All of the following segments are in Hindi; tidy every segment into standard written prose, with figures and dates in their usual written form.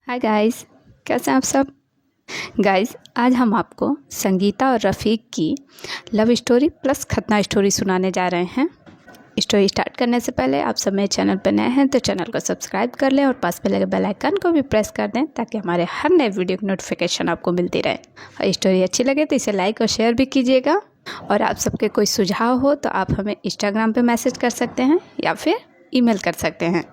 हाय गाइस, कैसे हैं आप सब। गाइस, आज हम आपको संगीता और रफ़ीक की लव स्टोरी प्लस खतना स्टोरी सुनाने जा रहे हैं। स्टोरी स्टार्ट करने से पहले आप सब मेरे चैनल पर नए हैं तो चैनल को सब्सक्राइब कर लें और पास पे लगे बेल आइकन को भी प्रेस कर दें ताकि हमारे हर नए वीडियो की नोटिफिकेशन आपको मिलती रहे। और स्टोरी अच्छी लगे तो इसे लाइक और शेयर भी कीजिएगा। और आप सबके कोई सुझाव हो तो आप हमें इंस्टाग्राम पे मैसेज कर सकते हैं या फिर ईमेल कर सकते हैं।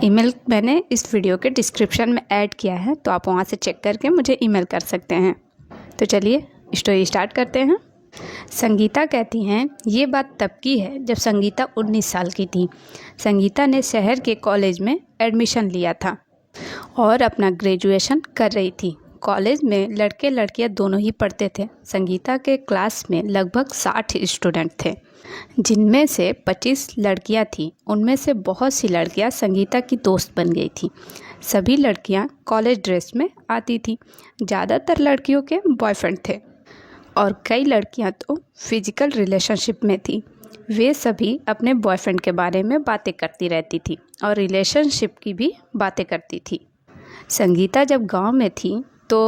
ईमेल मैंने इस वीडियो के डिस्क्रिप्शन में ऐड किया है, तो आप वहाँ से चेक करके मुझे ईमेल कर सकते हैं। तो चलिए स्टोरी स्टार्ट करते हैं। संगीता कहती हैं, ये बात तब की है जब संगीता 19 साल की थी। संगीता ने शहर के कॉलेज में एडमिशन लिया था और अपना ग्रेजुएशन कर रही थी। कॉलेज में लड़के लड़कियां दोनों ही पढ़ते थे। संगीता के क्लास में लगभग 60 स्टूडेंट थे, जिनमें से 25 लड़कियां थीं। उनमें से बहुत सी लड़कियां संगीता की दोस्त बन गई थी। सभी लड़कियां कॉलेज ड्रेस में आती थीं। ज़्यादातर लड़कियों के बॉयफ्रेंड थे और कई लड़कियां तो फिजिकल रिलेशनशिप में थी। वे सभी अपने बॉयफ्रेंड के बारे में बातें करती रहती थी और रिलेशनशिप की भी बातें करती थी। संगीता जब गांव में थी तो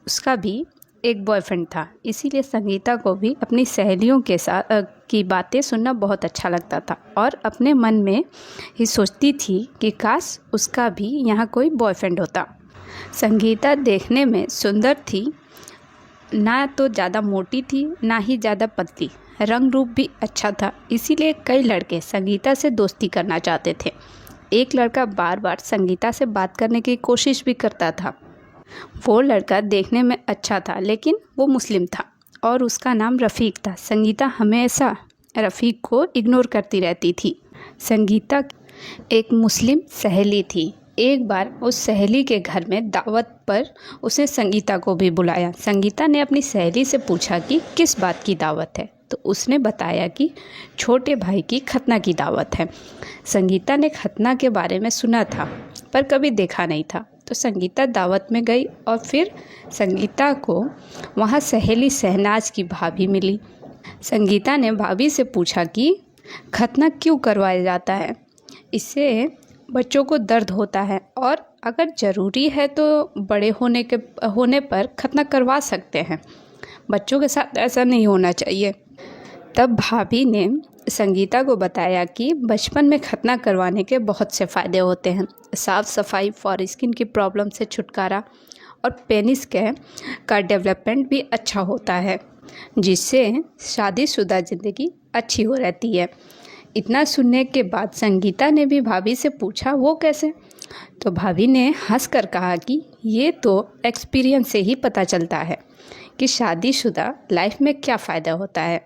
उसका भी एक बॉयफ्रेंड था, इसीलिए संगीता को भी अपनी सहेलियों के साथ की बातें सुनना बहुत अच्छा लगता था और अपने मन में ही सोचती थी कि काश उसका भी यहाँ कोई बॉयफ्रेंड होता। संगीता देखने में सुंदर थी, ना तो ज़्यादा मोटी थी ना ही ज़्यादा पतली। रंग रूप भी अच्छा था, इसीलिए कई लड़के संगीता से दोस्ती करना चाहते थे। एक लड़का बार बार संगीता से बात करने की कोशिश भी करता था। वो लड़का देखने में अच्छा था, लेकिन वो मुस्लिम था और उसका नाम रफ़ीक था। संगीता हमेशा रफ़ीक को इग्नोर करती रहती थी। संगीता एक मुस्लिम सहेली थी। एक बार उस सहेली के घर में दावत पर उसने संगीता को भी बुलाया। संगीता ने अपनी सहेली से पूछा कि किस बात की दावत है, तो उसने बताया कि छोटे भाई की खतना की दावत है। संगीता ने खतना के बारे में सुना था पर कभी देखा नहीं था, तो संगीता दावत में गई और फिर संगीता को वहाँ सहेली शहनाज की भाभी मिली। संगीता ने भाभी से पूछा कि खतना क्यों करवाया जाता है। इससे बच्चों को दर्द होता है और अगर ज़रूरी है तो बड़े होने पर खतना करवा सकते हैं, बच्चों के साथ ऐसा नहीं होना चाहिए। तब भाभी ने संगीता को बताया कि बचपन में खतना करवाने के बहुत से फ़ायदे होते हैं। साफ़ सफाई, फॉर स्किन की प्रॉब्लम से छुटकारा और पेनिस का डेवलपमेंट भी अच्छा होता है, जिससे शादीशुदा ज़िंदगी अच्छी हो रहती है। इतना सुनने के बाद संगीता ने भी भाभी से पूछा वो कैसे, तो भाभी ने हंसकर कहा कि ये तो एक्सपीरियंस से ही पता चलता है कि शादीशुदा लाइफ में क्या फ़ायदा होता है।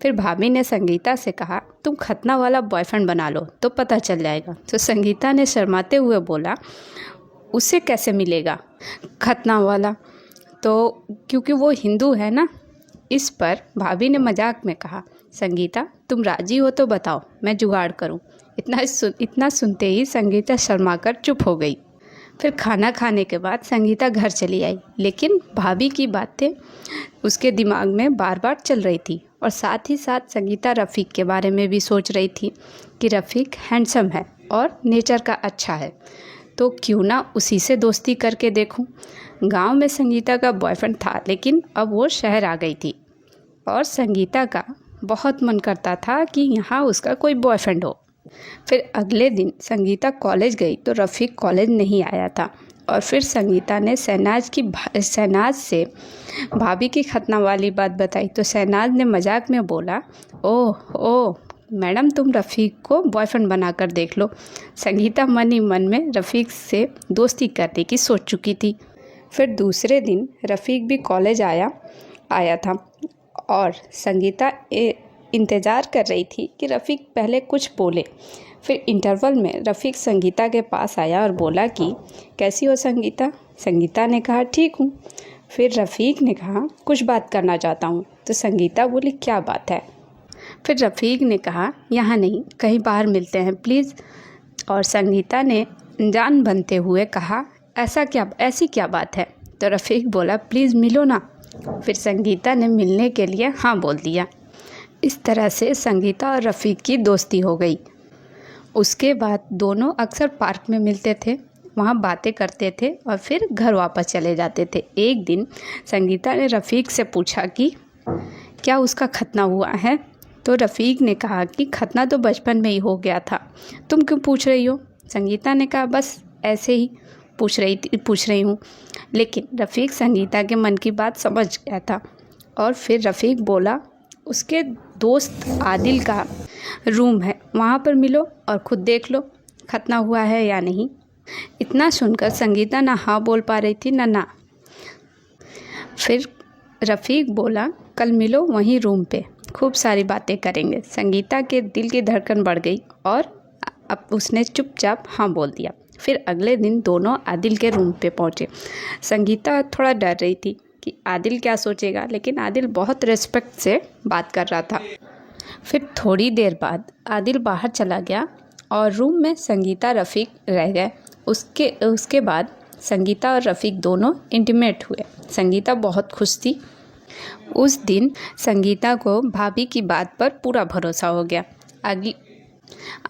फिर भाभी ने संगीता से कहा तुम खतना वाला बॉयफ्रेंड बना लो तो पता चल जाएगा। तो संगीता ने शर्माते हुए बोला उसे कैसे मिलेगा खतना वाला, तो क्योंकि वो हिंदू है ना। इस पर भाभी ने मजाक में कहा संगीता तुम राजी हो तो बताओ, मैं जुगाड़ करूं। इतना सुनते ही संगीता शर्माकर चुप हो गई। फिर खाना खाने के बाद संगीता घर चली आई, लेकिन भाभी की बातें उसके दिमाग में बार बार चल रही थी और साथ ही साथ संगीता रफ़ीक के बारे में भी सोच रही थी कि रफ़ीक हैंडसम है और नेचर का अच्छा है, तो क्यों ना उसी से दोस्ती करके देखूं। गांव में संगीता का बॉयफ्रेंड था, लेकिन अब वो शहर आ गई थी और संगीता का बहुत मन करता था कि यहाँ उसका कोई बॉयफ्रेंड हो। फिर अगले दिन संगीता कॉलेज गई तो रफ़ीक कॉलेज नहीं आया था और फिर संगीता ने शहनाज से भाभी की खतना वाली बात बताई, तो शहनाज ने मजाक में बोला ओह मैडम तुम रफ़ीक को बॉयफ्रेंड बनाकर देख लो। संगीता मन ही मन में रफ़ीक से दोस्ती करने की सोच चुकी थी। फिर दूसरे दिन रफ़ीक भी कॉलेज आया था और संगीता इंतज़ार कर रही थी कि रफ़ीक पहले कुछ बोले। फिर इंटरवल में रफ़ीक संगीता के पास आया और बोला कि कैसी हो संगीता। संगीता ने कहा ठीक हूँ। फिर रफ़ीक ने कहा कुछ बात करना चाहता हूँ, तो संगीता बोली क्या बात है। फिर रफ़ीक ने कहा यहाँ नहीं, कहीं बाहर मिलते हैं प्लीज़। और संगीता ने अनजान बनते हुए कहा ऐसी क्या बात है, तो रफ़ीक बोला प्लीज़ मिलो ना। फिर संगीता ने मिलने के लिए हाँ बोल दिया। इस तरह से संगीता और रफ़ीक की दोस्ती हो गई। उसके बाद दोनों अक्सर पार्क में मिलते थे वहाँ बातें करते थे और फिर घर वापस चले जाते थे। एक दिन संगीता ने रफ़ीक से पूछा कि क्या उसका खतना हुआ है? तो रफ़ीक ने कहा कि खतना तो बचपन में ही हो गया था, तुम क्यों पूछ रही हो? संगीता ने कहा बस ऐसे ही पूछ रही हूँ। लेकिन रफ़ीक संगीता के मन की बात समझ गया था और फिर रफ़ीक बोला उसके दोस्त आदिल का रूम है, वहाँ पर मिलो और ख़ुद देख लो खतना हुआ है या नहीं। इतना सुनकर संगीता ना हाँ बोल पा रही थी ना। फिर रफ़ीक बोला कल मिलो वहीं रूम पे, खूब सारी बातें करेंगे। संगीता के दिल की धड़कन बढ़ गई और अब उसने चुपचाप हाँ बोल दिया। फिर अगले दिन दोनों आदिल के रूम पे पहुँचे। संगीता थोड़ा डर रही थी कि आदिल क्या सोचेगा, लेकिन आदिल बहुत रिस्पेक्ट से बात कर रहा था। फिर थोड़ी देर बाद आदिल बाहर चला गया और रूम में संगीता रफ़ीक रह गए। उसके बाद संगीता और रफ़ीक दोनों इंटीमेट हुए। संगीता बहुत खुश थी। उस दिन संगीता को भाभी की बात पर पूरा भरोसा हो गया।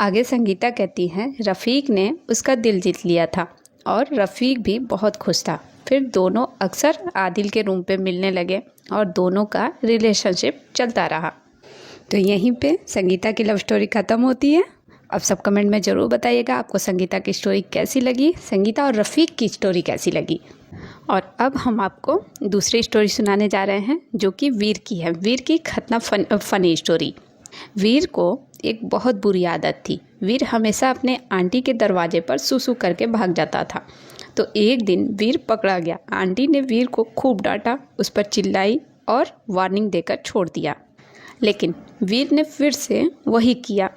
आगे संगीता कहती हैं रफ़ीक ने उसका दिल जीत लिया था और रफ़ीक भी बहुत खुश था। फिर दोनों अक्सर आदिल के रूम पे मिलने लगे और दोनों का रिलेशनशिप चलता रहा। तो यहीं पे संगीता की लव स्टोरी ख़त्म होती है। अब सब कमेंट में ज़रूर बताइएगा आपको संगीता की स्टोरी कैसी लगी, संगीता और रफ़ीक की स्टोरी कैसी लगी। और अब हम आपको दूसरी स्टोरी सुनाने जा रहे हैं जो कि वीर की है। वीर की खतना फ़नी स्टोरी। वीर को एक बहुत बुरी आदत थी। वीर हमेशा अपने आंटी के दरवाजे पर सूसू करके भाग जाता था। तो एक दिन वीर पकड़ा गया। आंटी ने वीर को खूब डांटा, उस पर चिल्लाई और वार्निंग देकर छोड़ दिया। लेकिन वीर ने फिर से वही किया।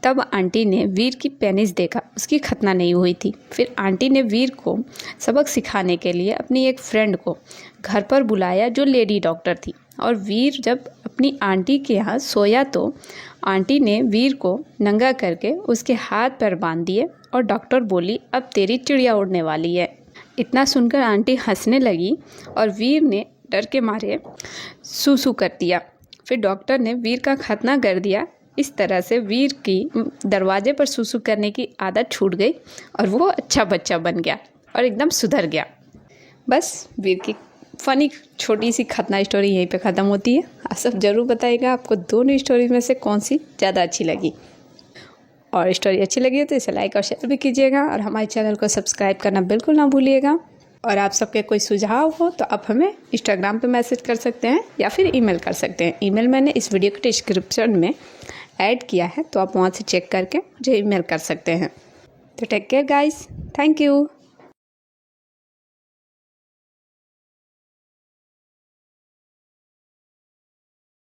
तब आंटी ने वीर की पेनिस देखा, उसकी खतना नहीं हुई थी। फिर आंटी ने वीर को सबक सिखाने के लिए अपनी एक फ्रेंड को घर पर बुलाया जो लेडी डॉक्टर थी। और वीर जब अपनी आंटी के यहाँ सोया तो आंटी ने वीर को नंगा करके उसके हाथ पैर बांध दिए और डॉक्टर बोली अब तेरी चिड़िया उड़ने वाली है। इतना सुनकर आंटी हंसने लगी और वीर ने डर के मारे सूसू कर दिया। फिर डॉक्टर ने वीर का खतना कर दिया। इस तरह से वीर की दरवाजे पर सूसू करने की आदत छूट गई और वो अच्छा बच्चा बन गया और एकदम सुधर गया। बस वीर की फ़नी छोटी सी खतना स्टोरी यहीं पे ख़त्म होती है। आप सब ज़रूर बताइएगा आपको दोनों स्टोरी में से कौन सी ज़्यादा अच्छी लगी। और स्टोरी अच्छी लगी है तो इसे लाइक और शेयर भी कीजिएगा और हमारे चैनल को सब्सक्राइब करना बिल्कुल ना भूलिएगा। और आप सबके कोई सुझाव हो तो आप हमें इंस्टाग्राम पे मैसेज कर सकते हैं या फिर ईमेल कर सकते हैं। ईमेल मैंने इस वीडियो के डिस्क्रिप्शन में ऐड किया है, तो आप वहाँ से चेक करके मुझे ईमेल कर सकते हैं। तो take care guys, thank you.